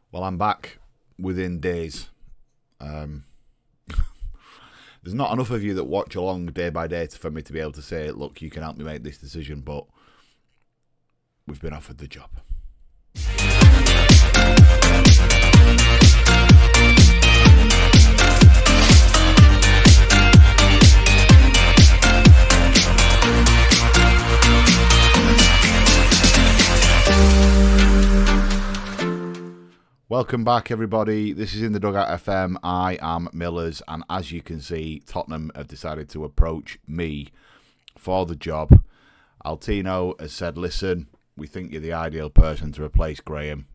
Well, I'm back within days. There's not enough of you that watch along day by day for me to be able to say, look, you can help me make this decision, but we've been offered the job. Welcome back, everybody. This is In the Dugout FM. I am Millers, and as you can see, Tottenham have decided to approach me for the job. Altino has said, listen, we think you're the ideal person to replace Graham.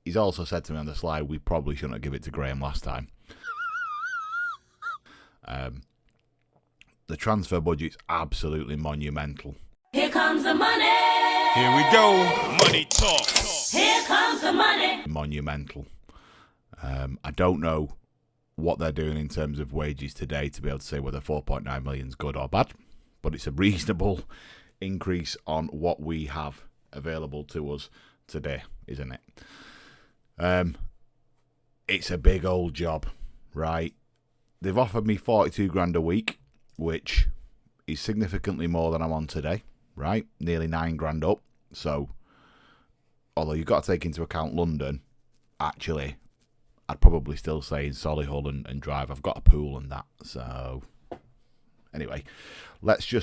He's also said to me on the slide, we probably shouldn't have given it to Graham last time. The transfer budget's absolutely monumental. Here comes the money. Here we go. Money talk. Here comes the money. Monumental. I don't know what they're doing in terms of wages today to be able to say whether 4.9 million is good or bad, but it's a reasonable increase on what we have available to us today, isn't it? It's a big old job, right? They've offered me 42 grand a week, which is significantly more than I'm on today, right? Nearly 9 grand up. So, although you've got to take into account London, actually, I'd probably still say in Solihull and drive. I've got a pool and that. So, anyway, let's do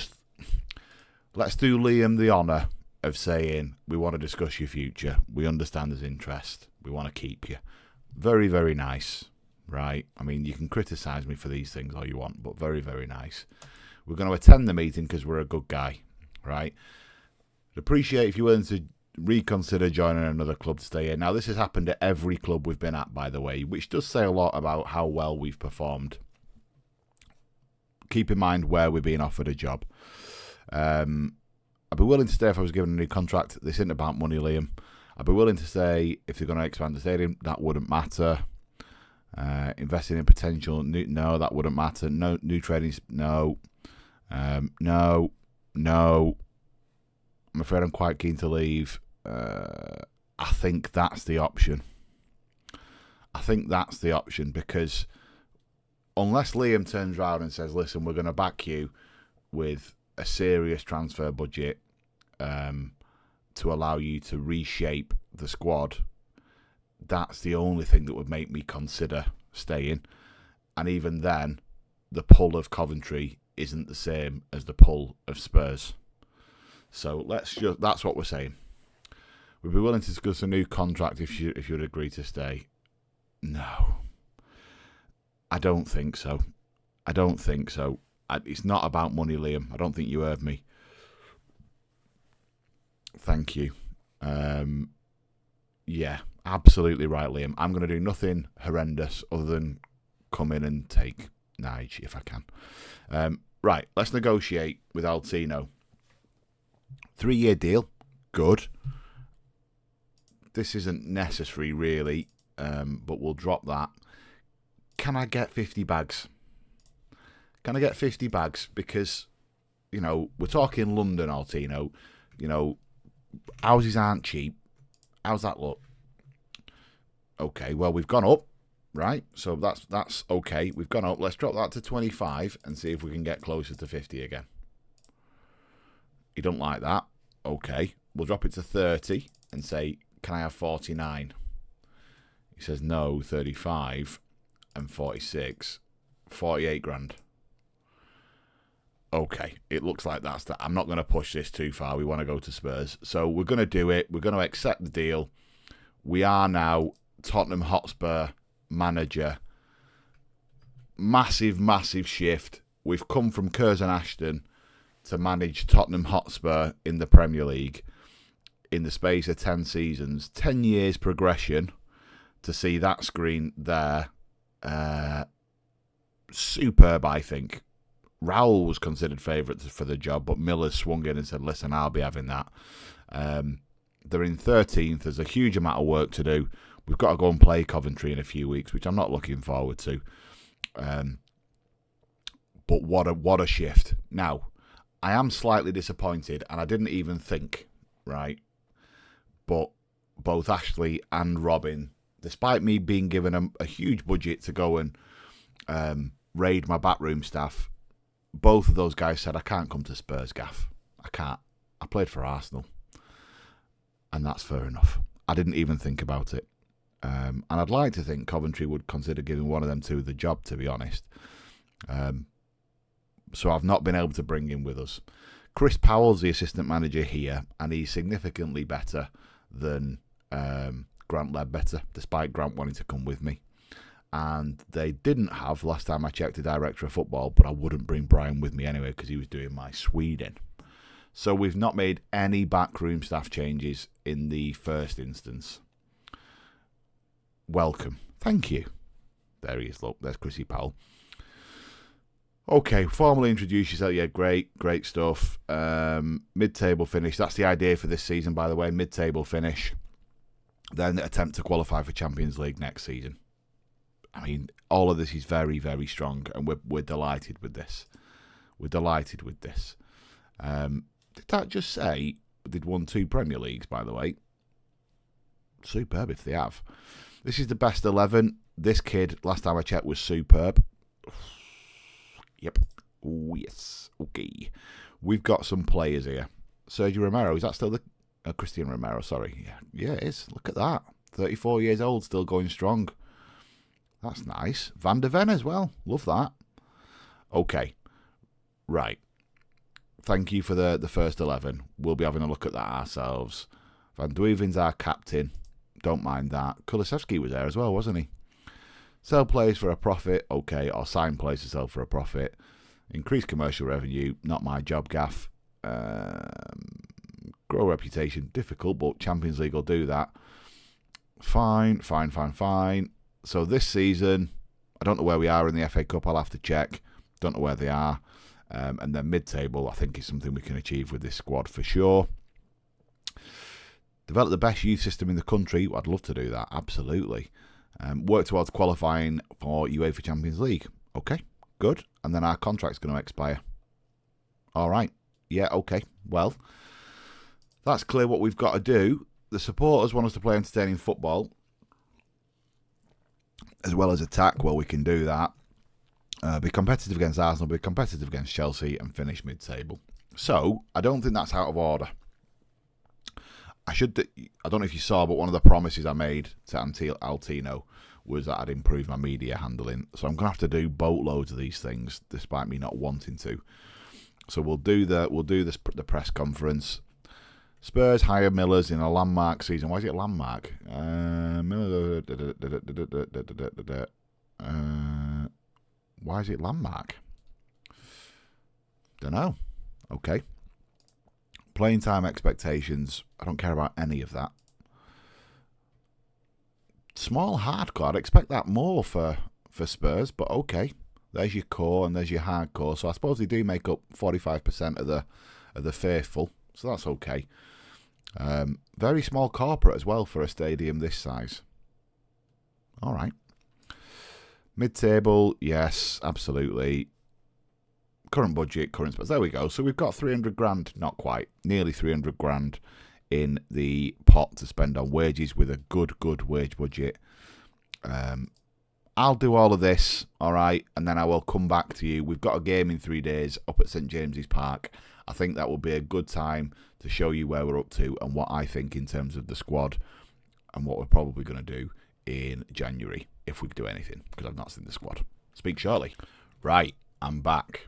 Liam the honour of saying we want to discuss your future. We understand there's interest. We want to keep you. Very, very nice, right? I mean, you can criticise me for these things all you want, but very, very nice. We're going to attend the meeting because we're a good guy, right? I'd appreciate if you're willing to reconsider joining another club to stay in. Now, this has happened at every club we've been at, by the way, which does say a lot about how well we've performed. Keep in mind where we're being offered a job. I'd be willing to stay if I was given a new contract. This isn't about money, Liam. I'd be willing to stay if they're going to expand the stadium. That wouldn't matter. Investing in potential, no, that wouldn't matter. No new trainings, no. No. I'm afraid I'm quite keen to leave. I think that's the option. Because unless Liam turns around and says, listen, we're going to back you with a serious transfer budget to allow you to reshape the squad, that's the only thing that would make me consider staying. And even then, the pull of Coventry isn't the same as the pull of Spurs. So that's what we're saying. We'd be willing to discuss a new contract if you'd agree to stay. No. I don't think so. It's not about money, Liam. I don't think you heard me. Thank you. Yeah, absolutely right, Liam. I'm going to do nothing horrendous other than come in and take Nige if I can. Right, let's negotiate with Altino. 3-year deal, good. This isn't necessary really, but we'll drop that. Can I get 50 bags? Because, we're talking London, Altino. Houses aren't cheap. How's that look? Okay, well, we've gone up, right? So that's okay. We've gone up. Let's drop that to 25 and see if we can get closer to 50 again. You don't like that? Okay. We'll drop it to 30 and say, can I have 49? He says, no, 35 and 46. 48 grand. Okay. It looks like that's that. I'm not going to push this too far. We want to go to Spurs. So we're going to do it. We're going to accept the deal. We are now Tottenham Hotspur manager. Massive, massive shift. We've come from Curzon Ashton to manage Tottenham Hotspur in the Premier League in the space of 10 seasons. 10 years progression to see that screen there. Superb, I think. Raul was considered favourite for the job, but Miller swung in and said, listen, I'll be having that. They're in 13th. There's a huge amount of work to do. We've got to go and play Coventry in a few weeks, which I'm not looking forward to. But what a shift. Now, I am slightly disappointed, and I didn't even think, right? But both Ashley and Robin Despite me being given a huge budget to go and raid my backroom staff, both of those guys said, I can't come to Spurs, Gaff. I can't. I played for Arsenal. And that's fair enough. I didn't even think about it. And I'd like to think Coventry would consider giving one of them two the job, to be honest. So I've not been able to bring him with us. Chris Powell's the assistant manager here, and he's significantly better than Grant Ledbetter, despite Grant wanting to come with me. And they didn't have, last time I checked, a director of football, but I wouldn't bring Brian with me anyway because he was doing my Sweden. So we've not made any backroom staff changes in the first instance. Welcome. Thank you. There he is, look, there's Chrissy Powell. Okay, formally introduce yourself. Yeah, great stuff. Mid-table finish. That's the idea for this season, by the way. Mid-table finish. Then attempt to qualify for Champions League next season. I mean, all of this is very, very strong, and we're delighted with this. We're delighted with this. Did that just say they'd won 2 Premier Leagues, by the way? Superb if they have. This is the best 11. This kid, last time I checked, was superb. Yep. Oh, yes. Okay. We've got some players here. Sergio Romero, is that still the... Christian Romero, sorry. Yeah, it is. Look at that. 34 years old, still going strong. That's nice. Van der Ven as well. Love that. Okay. Right. Thank you for the first 11. We'll be having a look at that ourselves. Van Duiven's our captain. Don't mind that. Kulusevski was there as well, wasn't he? Sell players for a profit, okay, or sign players to sell for a profit. Increase commercial revenue, not my job, Gaff. Grow reputation, difficult, but Champions League will do that. Fine. So this season, I don't know where we are in the FA Cup, I'll have to check. Don't know where they are. And then mid-table, I think is something we can achieve with this squad for sure. Develop the best youth system in the country. I'd love to do that, absolutely. Work towards qualifying for UEFA Champions League. Okay, good. And then our contract's going to expire. All right. Yeah, okay. Well, that's clear what we've got to do. The supporters want us to play entertaining football as well as attack. Well, we can do that. Be competitive against Arsenal, be competitive against Chelsea, and finish mid-table. So, I don't think that's out of order. I don't know if you saw, but one of the promises I made to Altino was that I'd improve my media handling. So I'm going to have to do boatloads of these things, despite me not wanting to. So we'll do the press conference. Spurs hire Millers in a landmark season. Why is it landmark? Why is it landmark? Don't know. Okay. Playing time expectations. I don't care about any of that. Small hardcore. I'd expect that more for Spurs, but okay. There's your core and there's your hardcore. So I suppose they do make up 45% of the faithful. So that's okay. Very small corporate as well for a stadium this size. All right. Mid-table, yes, absolutely. Current budget, current Spurs. There we go. So we've got 300 grand, not quite, nearly 300 grand in the pot to spend on wages with a good wage budget. I'll do all of this, all right, and then I will come back to you. We've got a game in 3 days up at St James's Park. I think that will be a good time to show you where we're up to and what I think in terms of the squad and what we're probably going to do in January, if we do anything, because I've not seen the squad. Speak shortly. Right, I'm back.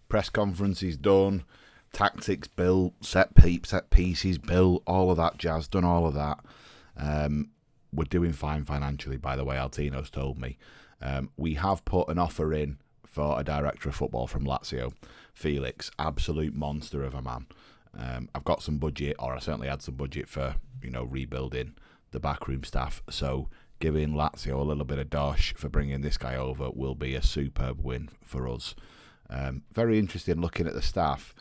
Press conference is done. Tactics built, set pieces built, all of that jazz, done all of that. We're doing fine financially, by the way, Altino's told me. We have put an offer in for a director of football from Lazio, Felix, absolute monster of a man. I've got some budget, or I certainly had some budget for, rebuilding the backroom staff. So giving Lazio a little bit of dosh for bringing this guy over will be a superb win for us. Very interesting looking at the staff.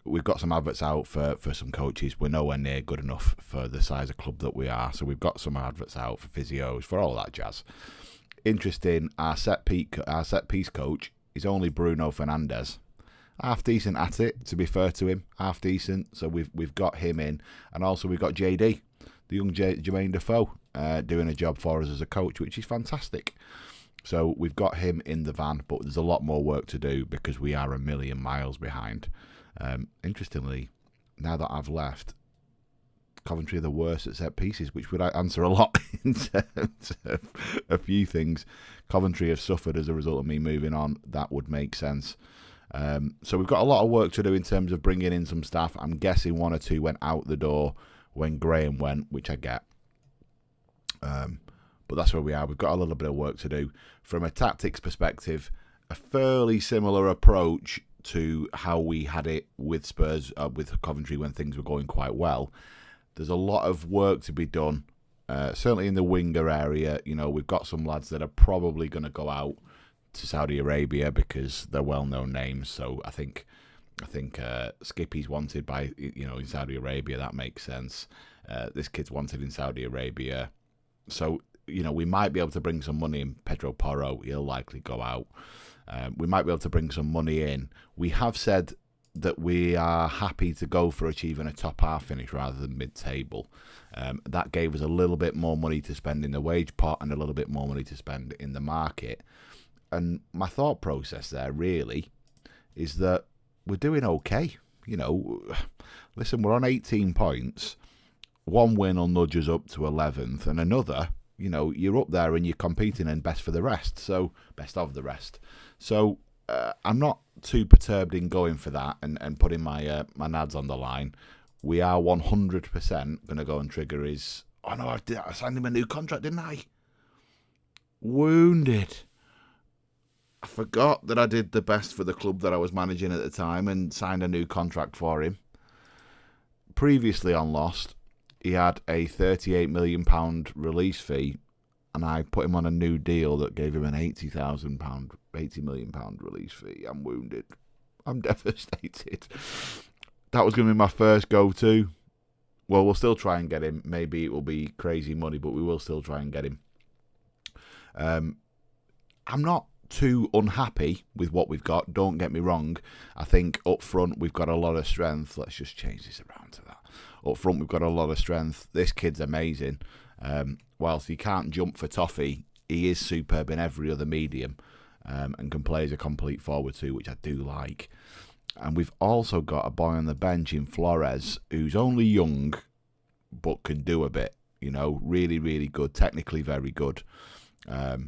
We've got some adverts out for some coaches. We're nowhere near good enough for the size of club that we are. So we've got some adverts out for physios, for all that jazz. Interesting, our set piece coach is only Bruno Fernandes. Half decent at it, to be fair to him. Half decent. So we've got him in. And also we've got JD, the young Jermaine Defoe. doing a job for us as a coach, which is fantastic. So we've got him in the van, but there's a lot more work to do because we are a million miles behind. Interestingly, now that I've left, Coventry are the worst at set pieces, which would answer a lot in terms of a few things. Coventry have suffered as a result of me moving on. That would make sense. So we've got a lot of work to do in terms of bringing in some staff. I'm guessing one or two went out the door when Graham went, which I get. But that's where we are. We've got a little bit of work to do. From a tactics perspective, a fairly similar approach to how we had it with Spurs, with Coventry when things were going quite well. There's a lot of work to be done, certainly in the winger area. You know, we've got some lads that are probably going to go out to Saudi Arabia because they're well-known names. So I think Skippy's wanted by, in Saudi Arabia. That makes sense. This kid's wanted in Saudi Arabia. So, we might be able to bring some money in. Pedro Porro, he'll likely go out. We might be able to bring some money in. We have said that we are happy to go for achieving a top half finish rather than mid-table. That gave us a little bit more money to spend in the wage pot and a little bit more money to spend in the market. And my thought process there really is that we're doing okay. Listen, we're on 18 points. One win will nudge us up to 11th, and another, you're up there and you're competing in best of the rest. So I'm not too perturbed in going for that and putting my nads on the line. We are 100% going to go and trigger his... Oh no, I signed him a new contract, didn't I? Wounded. I forgot that I did the best for the club that I was managing at the time and signed a new contract for him. Previously on Lost, he had a £38 million release fee, and I put him on a new deal that gave him an £80 million release fee. I'm wounded. I'm devastated. That was going to be my first go-to. Well, we'll still try and get him. Maybe it will be crazy money, but we will still try and get him. I'm not too unhappy with what we've got. Don't get me wrong. I think up front we've got a lot of strength. Let's just change this around to that. Up front we've got a lot of strength. This kid's amazing. Whilst he can't jump for toffee, he is superb in every other medium and can play as a complete forward too, which I do like. And we've also got a boy on the bench in Flores who's only young but can do a bit. Really, really good. Technically very good.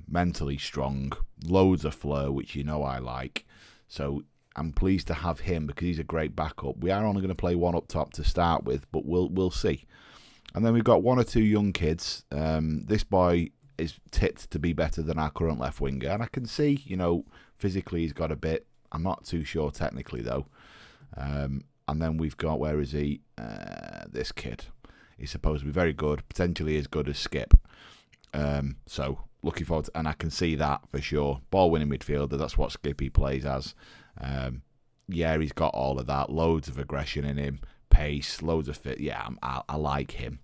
Mentally strong, loads of flair, which I like. So I'm pleased to have him because he's a great backup. We are only going to play one up top to start with, but we'll see. And then we've got one or two young kids. This boy is tipped to be better than our current left winger, and I can see, physically he's got a bit. I'm not too sure technically though. And then we've got, where is he? This kid. He's supposed to be very good, potentially as good as Skip. So looking forward to, and I can see that for sure. Ball winning midfielder, that's what Skippy plays as. He's got all of that, loads of aggression in him, pace, loads of fit. Yeah, I like him.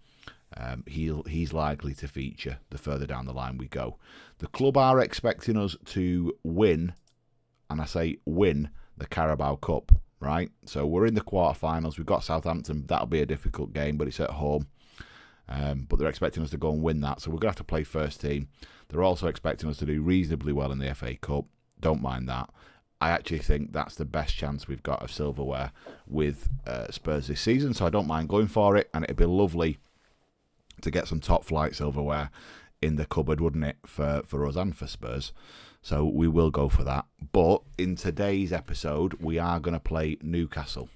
He's likely to feature the further down the line we go. The club are expecting us to win, and I say win, the Carabao Cup, right? So we're in the quarterfinals. We've got Southampton. That'll be a difficult game, but it's at home. But they're expecting us to go and win that, so we're going to have to play first team. They're also expecting us to do reasonably well in the FA Cup. Don't mind that. I actually think that's the best chance we've got of silverware with Spurs this season, so I don't mind going for it, and it'd be lovely to get some top flight silverware in the cupboard, wouldn't it, for us and for Spurs. So we will go for that. But in today's episode, we are going to play Newcastle.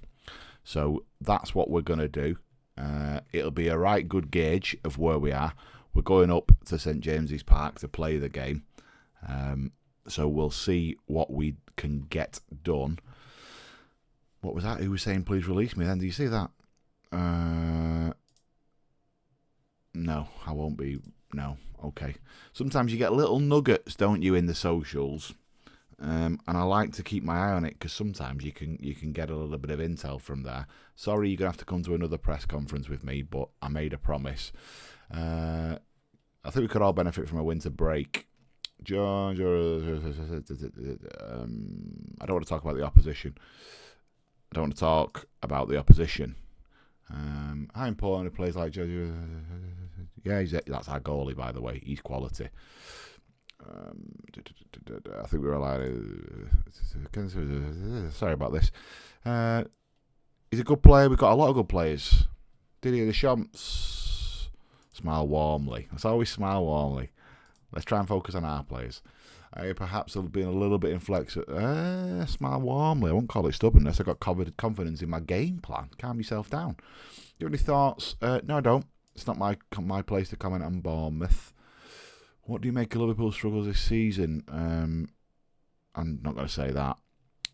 So that's what we're going to do. It'll be a right good gauge of where we are. We're going up to St James's Park to play the game. So we'll see what we can get done. What was that? Who was saying, please release me then? Do you see that? No, I won't be. No, okay. Sometimes you get little nuggets, don't you, in the socials? And I like to keep my eye on it because sometimes you can get a little bit of intel from there. Sorry, you're going to have to come to another press conference with me, but I made a promise. I think we could all benefit from a winter break. I don't want to talk about the opposition. How important he plays like yeah, that's our goalie, by the way. He's quality. I think we were allowed. Sorry about this. He's a good player. We've got a lot of good players. Didier Deschamps. Smile warmly. Let's always smile warmly. Let's try and focus on our players. Perhaps I've been a little bit inflexible. Smile warmly. I won't call it stubbornness. I've got confidence in my game plan. Calm yourself down. You have any thoughts? No, I don't. It's not my place to comment on Bournemouth. What do you make of Liverpool's struggles this season? I'm not going to say that.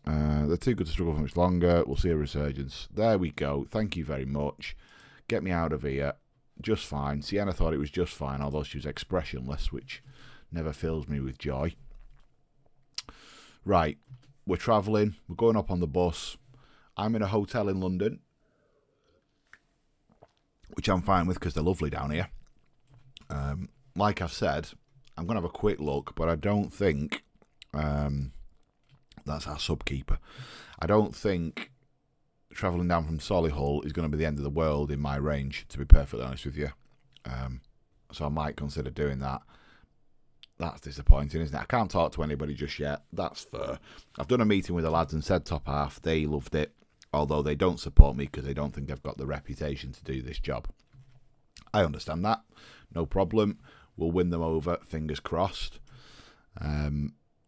They're too good to struggle for much longer. We'll see a resurgence. There we go. Thank you very much. Get me out of here. Just fine. Sienna thought it was just fine, although she was expressionless, which never fills me with joy. Right. We're travelling. We're going up on the bus. I'm in a hotel in London, which I'm fine with because they're lovely down here. Like I've said, I'm going to have a quick look, but I don't think that's our subkeeper. I don't think travelling down from Solihull is going to be the end of the world in my range, to be perfectly honest with you. So I might consider doing that. That's disappointing, isn't it? I can't talk to anybody just yet. That's fair. I've done a meeting with the lads and said top half. They loved it, although they don't support me because they don't think I've got the reputation to do this job. I understand that. No problem. We'll win them over. Fingers crossed.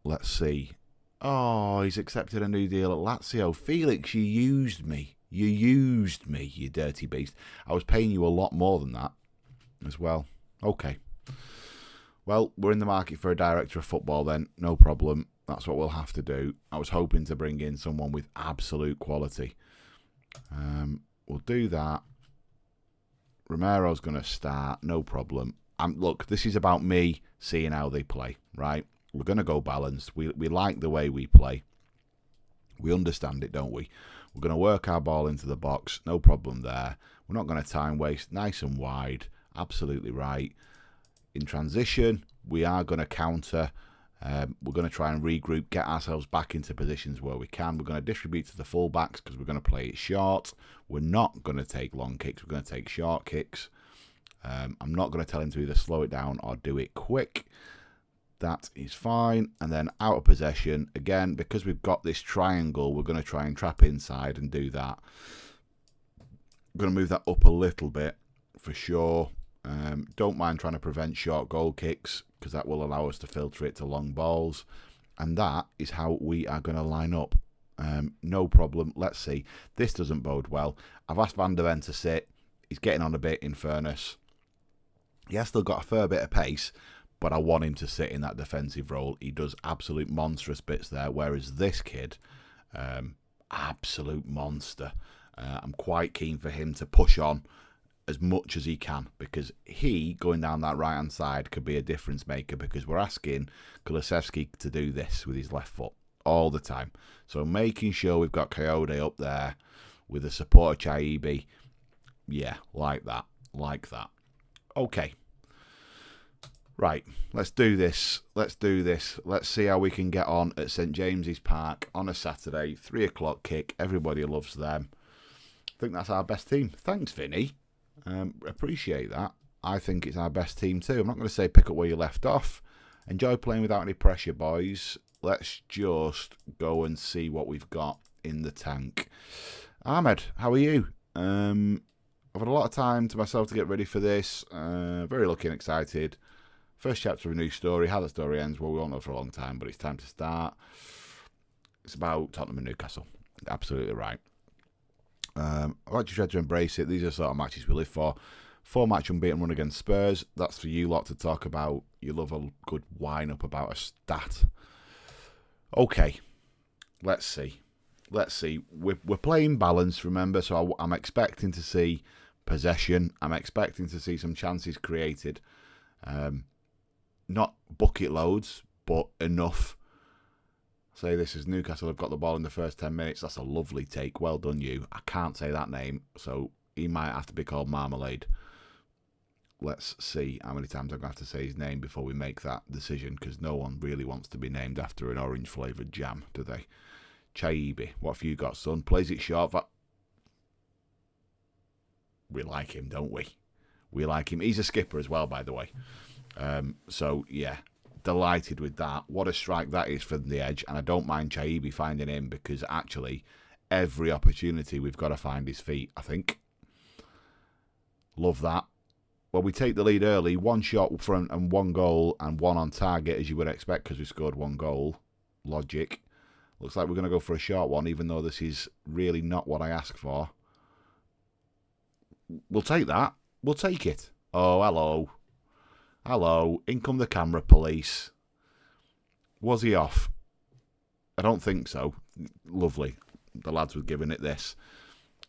Let's see. Oh, he's accepted a new deal at Lazio. Felix, you used me. You dirty beast. I was paying you a lot more than that as well. Okay. Well, we're in the market for a director of football then. No problem. That's what we'll have to do. I was hoping to bring in someone with absolute quality. We'll do that. Romero's going to start. No problem. Look, this is about me seeing how they play, right? We're going to go balanced. We like the way we play. We understand it, don't we? We're going to work our ball into the box. No problem there. We're not going to time waste. Nice and wide. Absolutely right. In transition, we are going to counter. We're going to try and regroup, get ourselves back into positions where we can. We're going to distribute to the fullbacks because we're going to play it short. We're not going to take long kicks. We're going to take short kicks. I'm not going to tell him to either slow it down or do it quick. That is fine. And then out of possession, again, because we've got this triangle, we're going to try and trap inside and do that. I'm going to move that up a little bit for sure. Don't mind trying to prevent short goal kicks because that will allow us to filter it to long balls. And that is how we are going to line up. No problem. Let's see. This doesn't bode well. I've asked Van der Ven to sit. He's getting on a bit, in fairness. He has still got a fair bit of pace, but I want him to sit in that defensive role. He does absolute monstrous bits there, whereas this kid, absolute monster. I'm quite keen for him to push on as much as he can, because he, going down that right-hand side, could be a difference maker, because we're asking Kulusevski to do this with his left foot all the time. So making sure we've got Coyote up there with the support of Chaibi, yeah, like that. Okay. Right, let's do this. Let's see how we can get on at St James's Park on a Saturday, 3 o'clock kick. Everybody loves them. I think that's our best team. Thanks, Vinny. Appreciate that. I think it's our best team too. I'm not going to say pick up where you left off. Enjoy playing without any pressure, boys. Let's just go and see what we've got in the tank. Ahmed, how are you? I've had a lot of time to myself to get ready for this. Very lucky and excited. First chapter of a new story. How the story ends, well, we won't know for a long time, but it's time to start. It's about Tottenham and Newcastle. Absolutely right. I'd like to try to embrace it. These are the sort of matches we live for. 4-match unbeaten run against Spurs. That's for you lot to talk about. You love a good whine up about a stat. Okay, let's see. We're playing balance, remember, so I'm expecting to see possession. I'm expecting to see some chances created. Not bucket loads, but enough. Say this is Newcastle have got the ball in the first 10 minutes. That's a lovely take. Well done, you. I can't say that name, so he might have to be called Marmalade. Let's see how many times I'm going to have to say his name before we make that decision, because no one really wants to be named after an orange-flavoured jam, do they? Chaibi, what have you got, son? Plays it short. we like him, don't we? We like him. He's a skipper as well, by the way. So, yeah, delighted with that. What a strike that is from the edge. And I don't mind Chaibi finding him because actually every opportunity we've got to find his feet, I think. Love that. Well, we take the lead early. 1 shot front and 1 goal and 1 on target, as you would expect, because we scored 1 goal. Logic. Looks like we're going to go for a short one, even though this is really not what I asked for. We'll take that. We'll take it. Oh, hello. Hello. In come the camera police. Was he off? I don't think so. Lovely. The lads were giving it this.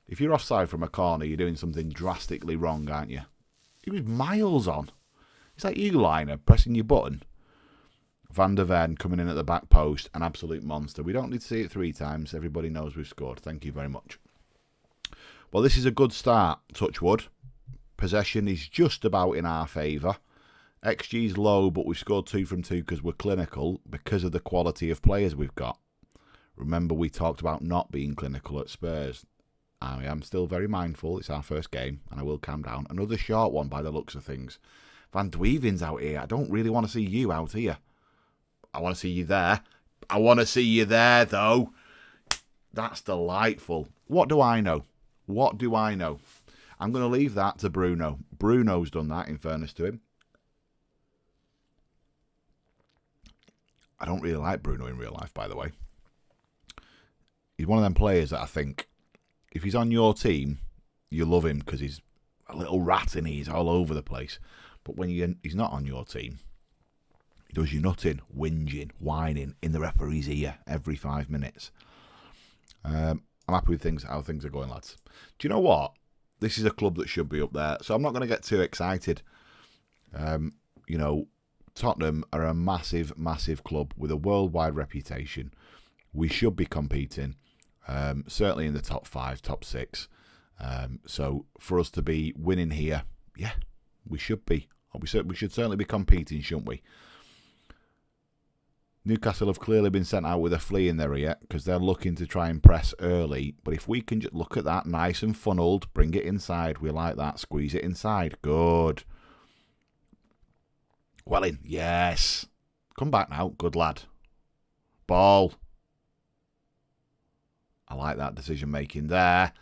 If you're offside from a corner, you're doing something drastically wrong, aren't you? He was miles on. It's like you, Liner, pressing your button. Van der Ven coming in at the back post, an absolute monster. We don't need to see it 3 times. Everybody knows we've scored. Thank you very much. Well, this is a good start, touch wood. Possession is just about in our favour. XG's low, but we've scored 2 from 2 because we're clinical, because of the quality of players we've got. Remember, we talked about not being clinical at Spurs. I am still very mindful. It's our first game, and I will calm down. Another short one by the looks of things. Van Dweeven's out here. I don't really want to see you out here. I want to see you there. I want to see you there, though. That's delightful. What do I know? What do I know? I'm going to leave that to Bruno. Bruno's done that, in fairness to him. I don't really like Bruno in real life, by the way. He's one of them players that I think, if he's on your team, you love him because he's a little rat and he's all over the place. But when he's not on your team, he does you nothing, whinging, whining in the referee's ear every 5 minutes. I'm happy with how things are going, lads. Do you know what? This is a club that should be up there, so I'm not going to get too excited. You know, Tottenham are a massive, massive club with a worldwide reputation. We should be competing. Certainly in the top 5, top 6. So for us to be winning here, yeah, we should be. We should certainly be competing, shouldn't we? Newcastle have clearly been sent out with a flea in their ear because they're looking to try and press early. But if we can just look at that, nice and funneled, bring it inside. We like that. Squeeze it inside. Good. Welling, yes. Come back now. Good lad. Ball. I like that decision making there.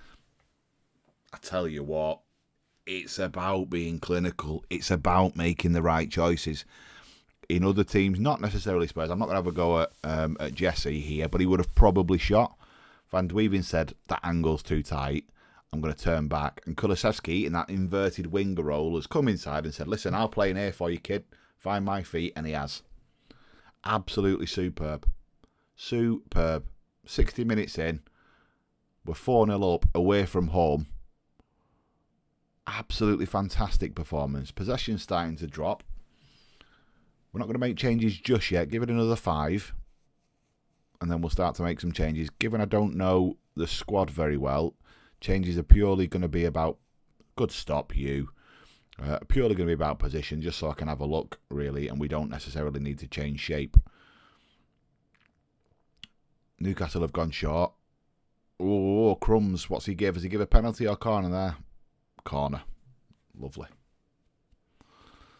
I tell you what, it's about being clinical. It's about making the right choices. In other teams, not necessarily Spurs. I'm not going to have a go at Jesse here, but he would have probably shot. Van Dweeven said, that angle's too tight. I'm going to turn back. And Kulusevski, in that inverted winger role, has come inside and said, listen, I'll play in here for you, kid. Find my feet. And he has. Absolutely superb. Superb. 60 minutes in. We're 4-0 up, away from home. Absolutely fantastic performance. Possession's starting to drop. We're not going to make changes just yet. Give it another 5. And then we'll start to make some changes. Given I don't know the squad very well, changes are purely going to be about... Good stop, you. Purely going to be about position, just so I can have a look, really. And we don't necessarily need to change shape. Newcastle have gone short. Oh, crumbs. What's he give? Does he give a penalty or corner there? Corner. Lovely.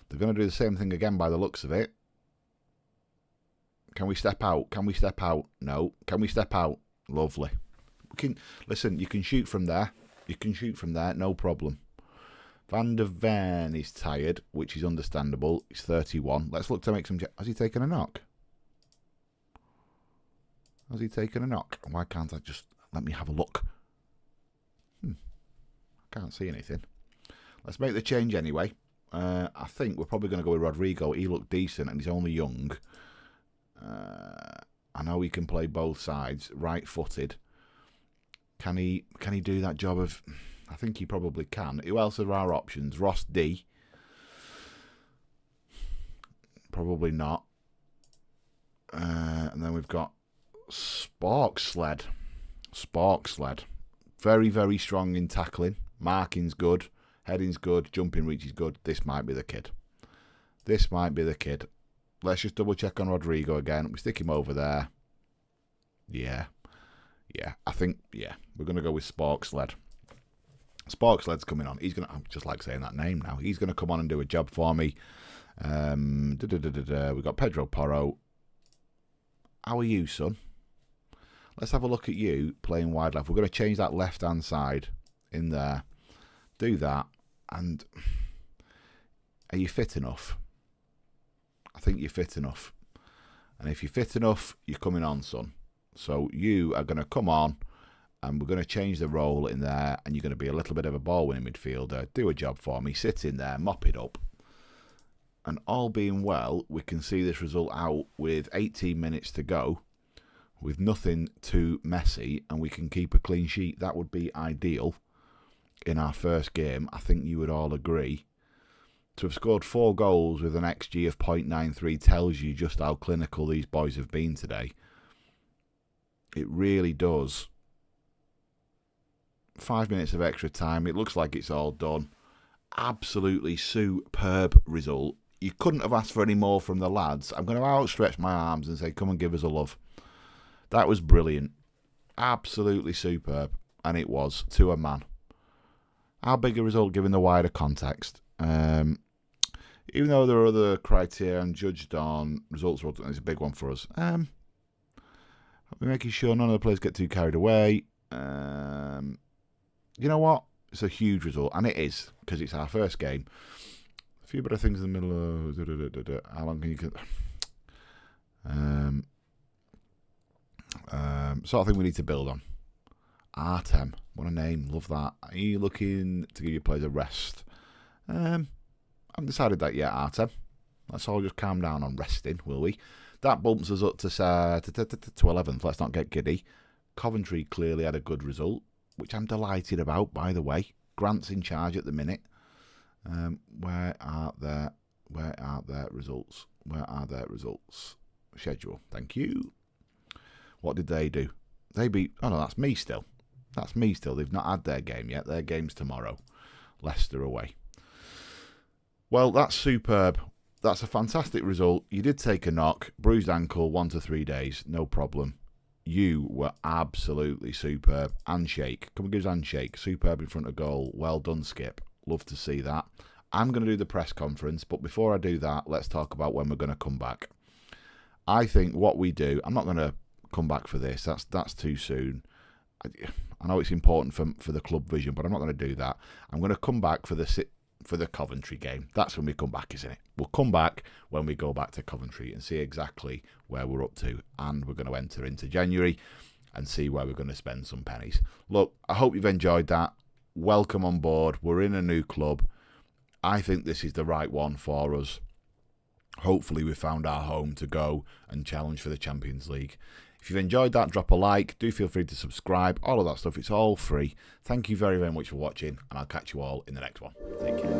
They're going to do the same thing again by the looks of it. Can we step out? Can we step out? No. Can we step out? Lovely. Listen, you can shoot from there. You can shoot from there. No problem. Van der Ven is tired, which is understandable. He's 31. Let's look to make some... Has he taken a knock? Has he taken a knock? Why can't I just... Let me have a look. I can't see anything. Let's make the change anyway. I think we're probably going to go with Rodrigo. He looked decent and he's only young. I know he can play both sides. Right-footed. Can he do that job of... I think he probably can. Who else are our options? Ross D. Probably not. And then we've got Sporksled. Very, very strong in tackling. Marking's good. Heading's good. Jumping reach is good. This might be the kid. Let's just double check on Rodrigo again. We stick him over there. Yeah. I think, we're going to go with Sporksled. Sparksled's coming on. He's gonna. I just like saying that name now. He's gonna come on and do a job for me. We've got Pedro Porro. How are you, son? Let's have a look at you playing wide left. We're going to change that left-hand side in there. Do that. And are you fit enough? I think you're fit enough. And if you're fit enough, you're coming on, son. So you are going to come on, and we're going to change the role in there, and you're going to be a little bit of a ball-winning midfielder. Do a job for me. Sit in there, mop it up. And all being well, we can see this result out with 18 minutes to go, with nothing too messy, and we can keep a clean sheet. That would be ideal in our first game. I think you would all agree. To have scored 4 goals with an XG of 0.93 tells you just how clinical these boys have been today. It really does. 5 minutes of extra time. It looks like it's all done. Absolutely superb result. You couldn't have asked for any more from the lads. I'm going to outstretch my arms and say, come and give us a love. That was brilliant. Absolutely superb. And it was, to a man. How big a result given the wider context? Even though there are other criteria and judged on results, it's a big one for us. We're making sure none of the players get too carried away. You know what? It's a huge result. And it is, because it's our first game. A few better things in the middle of... How long can you... sort of thing we need to build on. R10. What a name. Love that. Are you looking to give your players a rest? I haven't decided that yet, R10. Let's all just calm down on resting, will we? That bumps us up to 11th. Let's not get giddy. Coventry clearly had a good result, which I'm delighted about, by the way. Grant's in charge at the minute. Where are their results? Where are their results? Schedule. Thank you. What did they do? They beat... Oh, no, that's me still. That's me still. They've not had their game yet. Their game's tomorrow. Leicester away. Well, that's superb. That's a fantastic result. You did take a knock. Bruised ankle, 1 to 3 days. No problem. You were absolutely superb. Handshake. Come and give us a handshake. Superb in front of goal. Well done, Skip. Love to see that. I'm going to do the press conference, but before I do that, let's talk about when we're going to come back. I think what we do... I'm not going to come back for this. That's too soon. I know it's important for the club vision, but I'm not going to do that. I'm going to come back for the Coventry game. That's when we come back, isn't it? We'll come back when we go back to Coventry and see exactly where we're up to, and we're going to enter into January and see where we're going to spend some pennies. Look, I hope you've enjoyed that. Welcome on board. We're in a new club. I think this is the right one for us. Hopefully we found our home to go and challenge for the Champions League. If you've enjoyed that, drop a like. Do feel free to subscribe. All of that stuff, it's all free. Thank you very, very much for watching, and I'll catch you all in the next one. Take care.